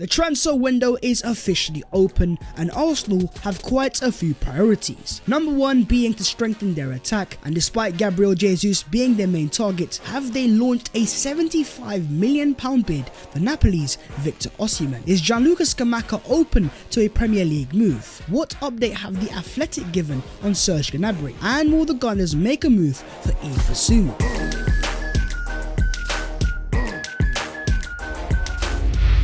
The transfer window is officially open and Arsenal have quite a few priorities. Number one being to strengthen their attack, and despite Gabriel Jesus being their main target, have they launched a £75 million bid for Napoli's Victor Osimhen? Is Gianluca Scamacca open to a Premier League move? What update have the Athletic given on Serge Gnabry? And will the Gunners make a move for Yves Bissouma?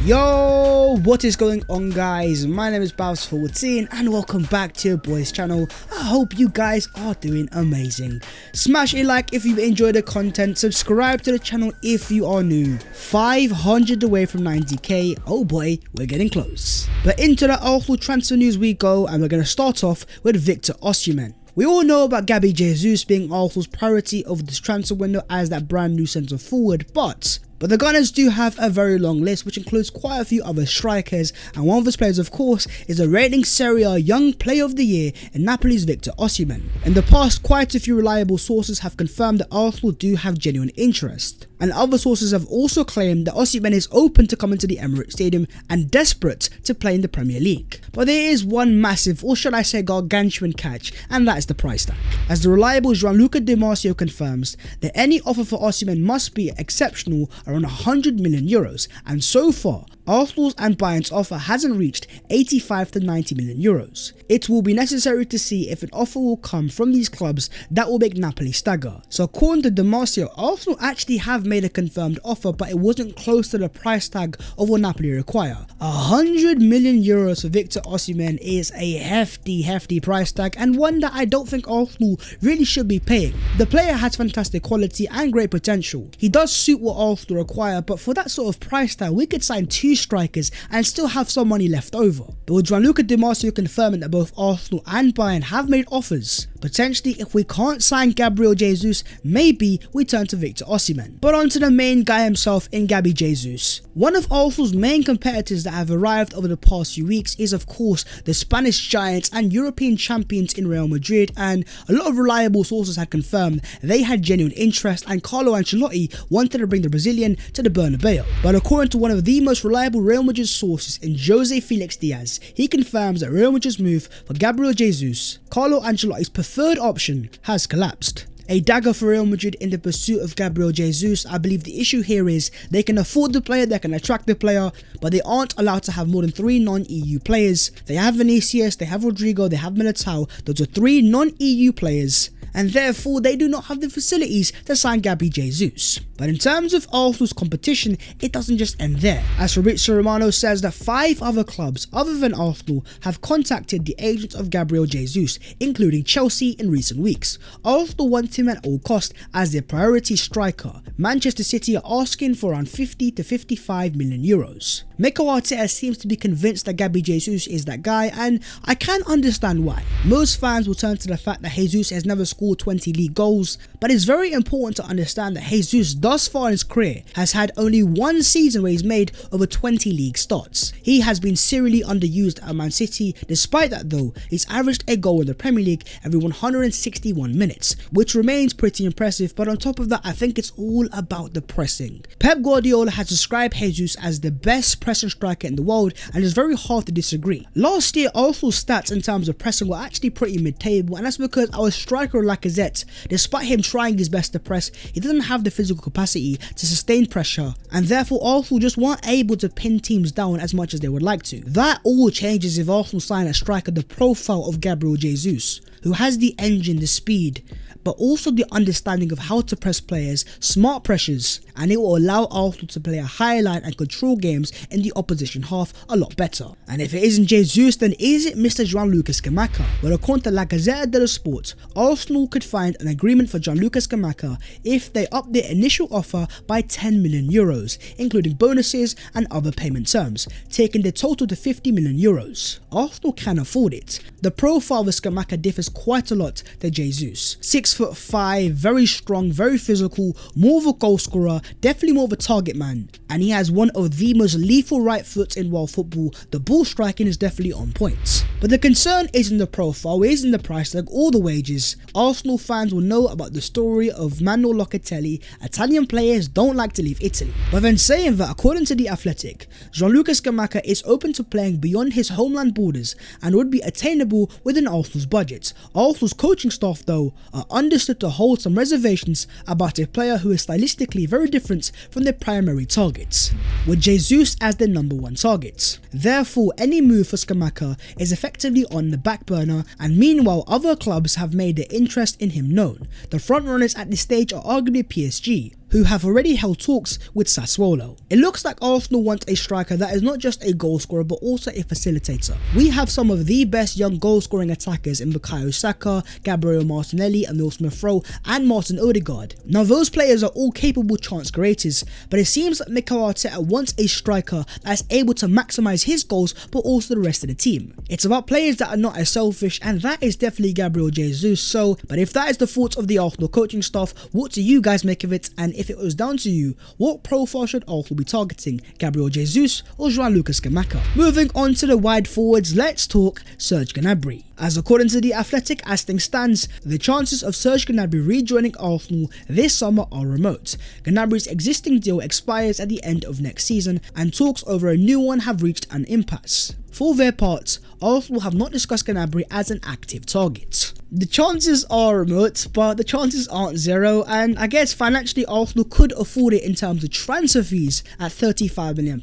Yo, what is going on, guys? My name is Babs14 and welcome back to your boys channel. I hope you guys are doing amazing. Smash a like if you enjoy the content, subscribe to the channel if you are new. 500 away from 90k, oh boy, we're getting close. But into the Arsenal transfer news we go, and we're going to start off with Victor Osimhen. We all know about Gabriel Jesus being Arsenal's priority over this transfer window as that brand new centre forward, but the Gunners do have a very long list which includes quite a few other strikers, and one of those players of course is the reigning Serie A Young Player of the Year in Napoli's Victor Osimhen. In the past, quite a few reliable sources have confirmed that Arsenal do have genuine interest, and other sources have also claimed that Osimhen is open to coming to the Emirates Stadium and desperate to play in the Premier League. But there is one massive, or should I say gargantuan catch, and that is the price tag. As the reliable Gianluca Di Marzio confirms that any offer for Osimhen must be exceptional, around 100 million euros, and so far Arsenal's and Bayern's offer hasn't reached 85 to 90 million euros. It will be necessary to see if an offer will come from these clubs that will make Napoli stagger. So according to Di Marzio, Arsenal actually have made a confirmed offer, but it wasn't close to the price tag of what Napoli require. 100 million euros for Victor Osimhen is a hefty price tag, and one that I don't think Arsenal really should be paying. The player has fantastic quality and great potential. He does suit what Arsenal require, but for that sort of price tag we could sign two strikers and still have some money left over. But with Gianluca Di Marzio confirming that both Arsenal and Bayern have made offers, potentially if we can't sign Gabriel Jesus, maybe we turn to Victor Osimhen. But on to the main guy himself in Gabi Jesus. One of Arsenal's main competitors that have arrived over the past few weeks is of course the Spanish giants and European champions in Real Madrid, and a lot of reliable sources had confirmed they had genuine interest and Carlo Ancelotti wanted to bring the Brazilian to the Bernabeu. But according to one of the most reliable Real Madrid sources in Jose Felix Diaz, he confirms that Real Madrid's move for Gabriel Jesus, Carlo Ancelotti's preferred option, has collapsed. A dagger for Real Madrid in the pursuit of Gabriel Jesus. I believe the issue here is they can afford the player, they can attract the player, but they aren't allowed to have more than 3 non-EU players. They have Vinicius, they have Rodrigo, they have Militao. Those are 3 non-EU players, and therefore they do not have the facilities to sign Gabriel Jesus. But in terms of Arsenal's competition, it doesn't just end there, as Fabrizio Romano says that 5 other clubs other than Arsenal have contacted the agents of Gabriel Jesus, including Chelsea in recent weeks. Arsenal want him at all cost as their priority striker. Manchester City are asking for around 50 to 55 million euros. Mikel Arteta seems to be convinced that Gabriel Jesus is that guy, and I can understand why. Most fans will turn to the fact that Jesus has never scored 20 league goals, but it's very important to understand that Jesus thus far in his career has had only one season where he's made over 20 league starts. He has been serially underused at Man City. Despite that though, he's averaged a goal in the Premier League every 161 minutes, which remains pretty impressive. But on top of that, I think it's all about the pressing. Pep Guardiola has described Jesus as the best pressing striker in the world, and it's very hard to disagree. Last year, Arsenal's stats in terms of pressing were actually pretty mid-table, and that's because our striker Lacazette, despite him trying his best to press, he doesn't have the physical capacity to sustain pressure, and therefore Arsenal just weren't able to pin teams down as much as they would like to. That all changes if Arsenal sign a striker the profile of Gabriel Jesus, who has the engine, the speed, but also the understanding of how to press players, smart pressures, and it will allow Arsenal to play a high line and control games in the opposition half a lot better. And if it isn't Jesus, then is it Mr. Gianluca Scamacca? Well, according to La Gazzetta dello Sport, Arsenal could find an agreement for Gianluca Scamacca if they up their initial offer by 10 million euros, including bonuses and other payment terms, taking the total to 50 million euros. Arsenal can afford it. The profile of Scamacca differs quite a lot to Jesus. 6'5", 6'5", very strong, very physical, more of a goal scorer, definitely more of a target man, and he has one of the most lethal right foots in world football. The ball striking is definitely on point. But the concern isn't the profile, it isn't the price tag or the wages. Arsenal fans will know about the story of Manuel Locatelli. Italian players don't like to leave Italy. But then saying that, according to The Athletic, Gianluca Scamacca is open to playing beyond his homeland borders and would be attainable within Arsenal's budget. Arsenal's coaching staff, though, are understood to hold some reservations about a player who is stylistically very different from their primary targets, with Jesus as their number one target. Therefore, any move for Scamacca is effectively on the back burner, and meanwhile other clubs have made their interest in him known. The frontrunners at this stage are arguably PSG, who have already held talks with Sassuolo. It looks like Arsenal want a striker that is not just a goal scorer but also a facilitator. We have some of the best young goal scoring attackers in Bukayo Saka, Gabriel Martinelli, Emil Smith-Rowe and Martin Odegaard. Now those players are all capable chance creators, but it seems that Mikel Arteta wants a striker that is able to maximise his goals but also the rest of the team. It's about players that are not as selfish, and that is definitely Gabriel Jesus. But if that is the thoughts of the Arsenal coaching staff, what do you guys make of it? And if it was down to you, what profile should Arsenal be targeting, Gabriel Jesus or Gianluca Scamacca? Moving on to the wide forwards, let's talk Serge Gnabry. As according to The Athletic, as things stands, the chances of Serge Gnabry rejoining Arsenal this summer are remote. Gnabry's existing deal expires at the end of next season, and talks over a new one have reached an impasse. For their part, Arsenal have not discussed Gnabry as an active target. The chances are remote, but the chances aren't zero, and I guess financially Arsenal could afford it in terms of transfer fees at £35 million,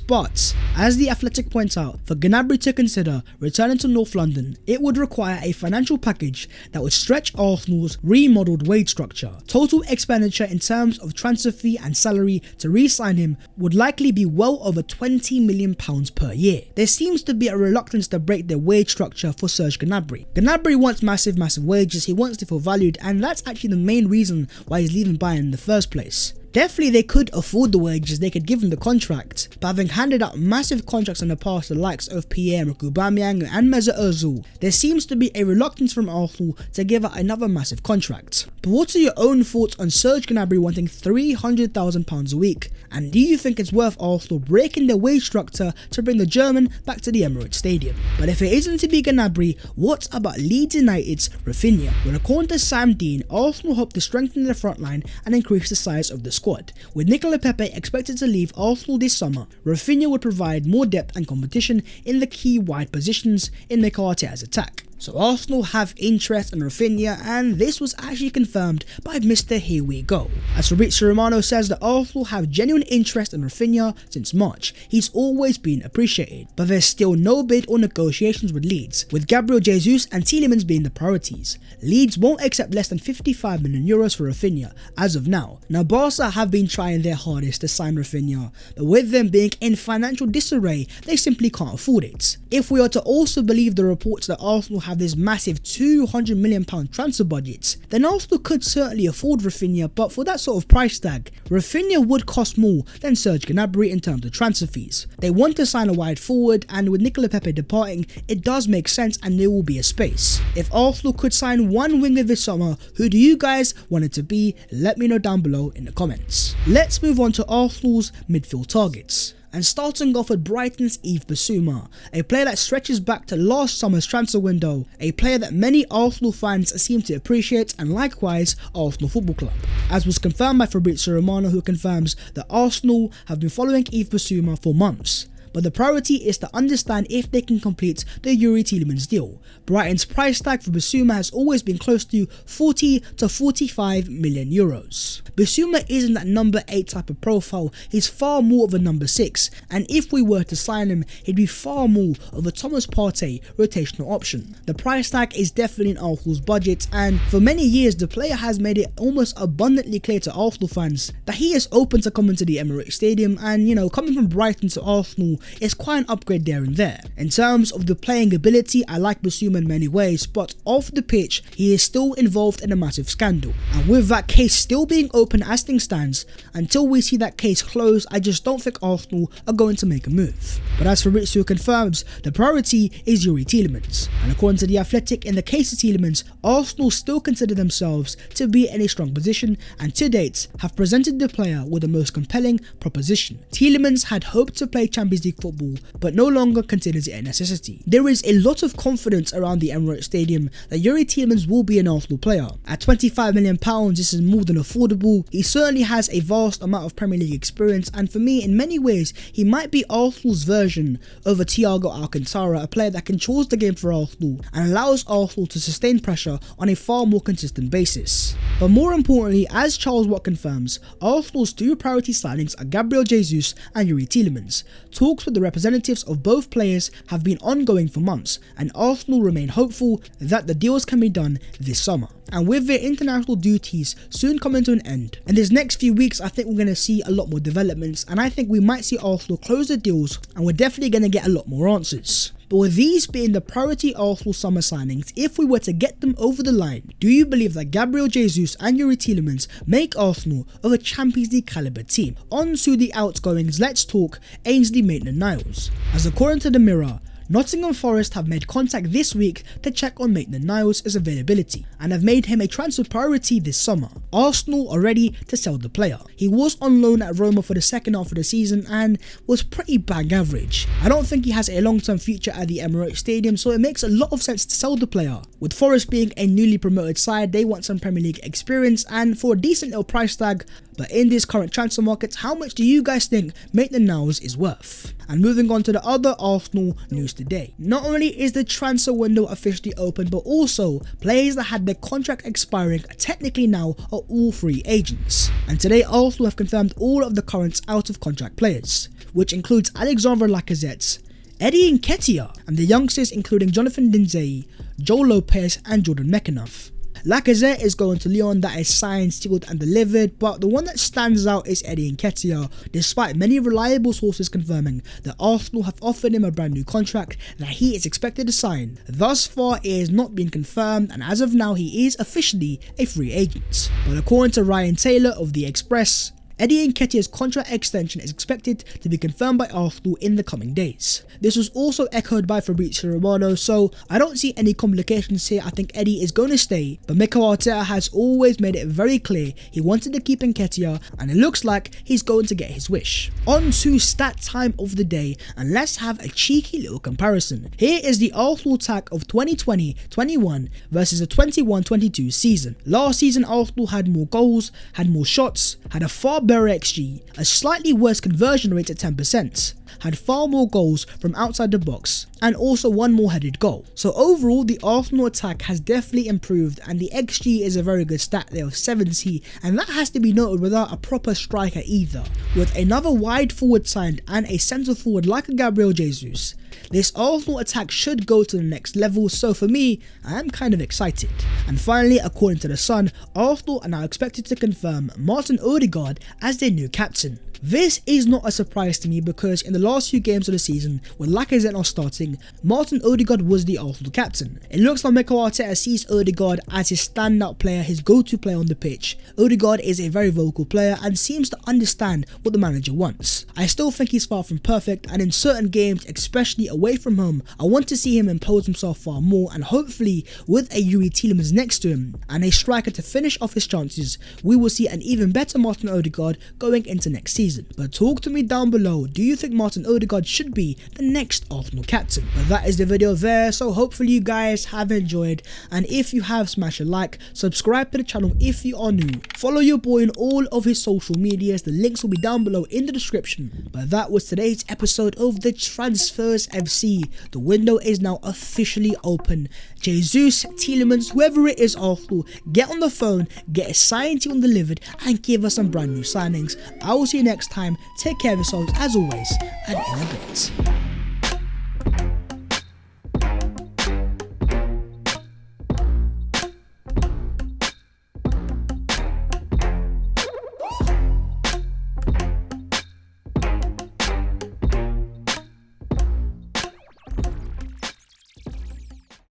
but as The Athletic points out, for Gnabry to consider returning to North London, it would require a financial package that would stretch Arsenal's remodelled wage structure. Total expenditure in terms of transfer fee and salary to re-sign him would likely be well over £20 million per year. There seems to be a reluctance to break their wage structure for Serge Gnabry. Gnabry wants massive wages, he wants to feel valued, and that's actually the main reason why he's leaving Bayern in the first place. Definitely they could afford the wages, they could give him the contract, but having handed out massive contracts in the past to the likes of Pierre-Emerick Aubameyang and Mesut Ozil, there seems to be a reluctance from Arsenal to give out another massive contract. But what are your own thoughts on Serge Gnabry wanting £300,000 a week? And do you think it's worth Arsenal breaking their wage structure to bring the German back to the Emirates Stadium? But if it isn't to be Gnabry, what about Leeds United's Rafinha? Well, according to Sam Dean, Arsenal hope to strengthen their front line and increase the size of the squad. With Nicola Pepe expected to leave Arsenal this summer, Rafinha would provide more depth and competition in the key wide positions in Mikel Arteta's attack. So Arsenal have interest in Rafinha, and this was actually confirmed by Mr. Here We Go. As Fabrizio Romano says that Arsenal have genuine interest in Rafinha since March. He's always been appreciated, but there's still no bid or negotiations with Leeds, with Gabriel Jesus and Tielemans being the priorities. Leeds won't accept less than €55 million for Rafinha as of now. Now Barca have been trying their hardest to sign Rafinha, but with them being in financial disarray, they simply can't afford it. If we are to also believe the reports that Arsenal have this massive £200 million transfer budget, then Arsenal could certainly afford Rafinha, but for that sort of price tag, Rafinha would cost more than Serge Gnabry in terms of transfer fees. They want to sign a wide forward, and with Nicola Pepe departing, it does make sense and there will be a space. If Arsenal could sign one winger this summer, who do you guys want it to be? Let me know down below in the comments. Let's move on to Arsenal's midfield targets. And starting off with Brighton's Yves Bissouma, a player that stretches back to last summer's transfer window, a player that many Arsenal fans seem to appreciate, and likewise Arsenal Football Club. As was confirmed by Fabrizio Romano, who confirms that Arsenal have been following Yves Bissouma for months. But the priority is to understand if they can complete the Youri Tielemans deal. Brighton's price tag for Bissouma has always been close to 40 to 45 million euros. Bissouma isn't that number 8 type of profile, he's far more of a number 6, and if we were to sign him, he'd be far more of a Thomas Partey rotational option. The price tag is definitely in Arsenal's budget, and for many years the player has made it almost abundantly clear to Arsenal fans that he is open to coming to the Emirates Stadium, and coming from Brighton to Arsenal Arsenal is quite an upgrade there and there. In terms of the playing ability, I like Bissouma in many ways, but off the pitch, he is still involved in a massive scandal. And with that case still being open as things stands, until we see that case closed, I just don't think Arsenal are going to make a move. But as Fabrizio confirms, the priority is Youri Tielemans. And according to The Athletic, in the case of Tielemans, Arsenal still consider themselves to be in a strong position and to date have presented the player with the most compelling proposition. Tielemans had hoped to play Champions League football, but no longer considers it a necessity. There is a lot of confidence around the Emirates Stadium that Youri Tielemans will be an Arsenal player. At £25 million, this is more than affordable. He certainly has a vast amount of Premier League experience, and for me, in many ways, he might be Arsenal's version of a Thiago Alcantara, a player that controls the game for Arsenal and allows Arsenal to sustain pressure on a far more consistent basis. But more importantly, as Charles Watt confirms, Arsenal's two priority signings are Gabriel Jesus and Youri Tielemans. Talks with the representatives of both players have been ongoing for months, and Arsenal remain hopeful that the deals can be done this summer. And with their international duties soon coming to an end, in these next few weeks I think we're going to see a lot more developments, and I think we might see Arsenal close the deals, and we're definitely going to get a lot more answers. But with these being the priority Arsenal summer signings, if we were to get them over the line, do you believe that Gabriel Jesus and Youri Tielemans make Arsenal of a Champions League caliber team? On to the outgoings, let's talk Ainsley Maitland-Niles. As according to the Mirror, Nottingham Forest have made contact this week to check on Maitland-Niles' availability and have made him a transfer priority this summer. Arsenal are ready to sell the player. He was on loan at Roma for the second half of the season and was pretty bang average. I don't think he has a long-term future at the Emirates Stadium, so it makes a lot of sense to sell the player. With Forest being a newly promoted side, they want some Premier League experience and for a decent little price tag. But in this current transfer market, how much do you guys think Maitland-Niles is worth? And moving on to the other Arsenal news today. Not only is the transfer window officially open, but also players that had their contract expiring technically now are all free agents. And today Arsenal have confirmed all of the current out of contract players, which includes Alexandre Lacazette, Eddie Nketiah, and the youngsters including Jonathan Dinzey, Joel Lopez and Jordan Mekanoff. Lacazette is going to Lyon, that is signed, sealed and delivered, but the one that stands out is Eddie Nketiah, despite many reliable sources confirming that Arsenal have offered him a brand new contract that he is expected to sign. Thus far it has not been confirmed, and as of now he is officially a free agent. But according to Ryan Taylor of The Express, Eddie Nketiah's contract extension is expected to be confirmed by Arsenal in the coming days. This was also echoed by Fabrizio Romano, so I don't see any complications here. I think Eddie is going to stay, but Mikel Arteta has always made it very clear he wanted to keep Nketiah, and it looks like he's going to get his wish. On to stat time of the day, and let's have a cheeky little comparison. Here is the Arsenal attack of 2020-21 versus the 21-22 season. Last season Arsenal had more goals, had more shots, had a far better XG, a slightly worse conversion rate at 10%, had far more goals from outside the box, and also one more headed goal. So overall the Arsenal attack has definitely improved, and the XG is a very good stat there of 70, and that has to be noted without a proper striker either. With another wide forward signed and a centre forward like a Gabriel Jesus, this Arsenal attack should go to the next level, so for me, I am kind of excited. And finally, according to The Sun, Arsenal are now expected to confirm Martin Odegaard as their new captain. This is not a surprise to me because in the last few games of the season, with Lacazette not starting, Martin Odegaard was the Arsenal captain. It looks like Mikel Arteta sees Odegaard as his standout player, his go-to player on the pitch. Odegaard is a very vocal player and seems to understand what the manager wants. I still think he's far from perfect, and in certain games, especially away from home, I want to see him impose himself far more, and hopefully with a Youri Tielemans next to him and a striker to finish off his chances, we will see an even better Martin Odegaard going into next season. But talk to me down below, do you think Martin Odegaard should be the next Arsenal captain? But that is the video there, so hopefully you guys have enjoyed, and if you have, smash a like, subscribe to the channel if you are new, follow your boy on all of his social medias, the links will be down below in the description. But that was today's episode of the Transfers FC. The window is now officially open. Jesus, Tielemans, whoever it is, Arsenal, get on the phone, get a signed to and delivered, and give us some brand new signings. I will see you next time. Take care of yourselves as always, and in a bit.